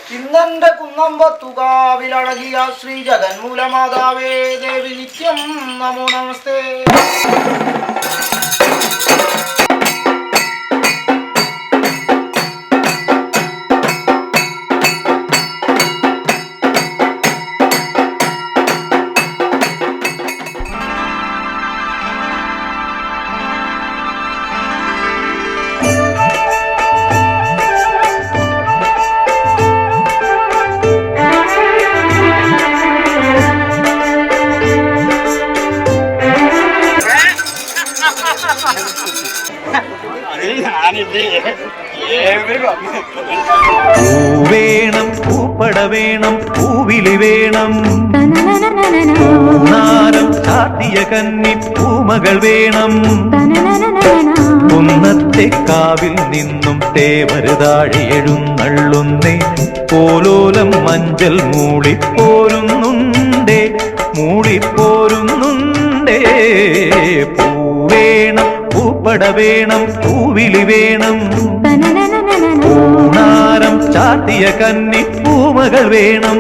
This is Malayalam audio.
ഇന്നെന്റെ കുന്നമ്പത്തുകാവിലഴകിയ ശ്രീ ജഗന്മൂലമാതാവേ ദേവി നിത്യം നമോ നമസ്തേ. പൂവേണം പൂപ്പട വേണം പൂവിളി വേണം പൂനാരം ചാത്തിയ കന്നി പൂമകൾ വേണം കുന്നത്തെ കാവിൽ നിന്നും തേവരുതാഴി എഴുന്നള്ളുന്നേ പോലോലം മഞ്ചൽ മൂളിപ്പോരുന്നുണ്ടേ മൂളിപ്പോരുന്നുണ്ടേ. പൂവേണം പൂപ്പട വേണം പൂവിളി വേണം പൂനാരം ചാത്തിയ കന്നി പൂമകൾ വേണം.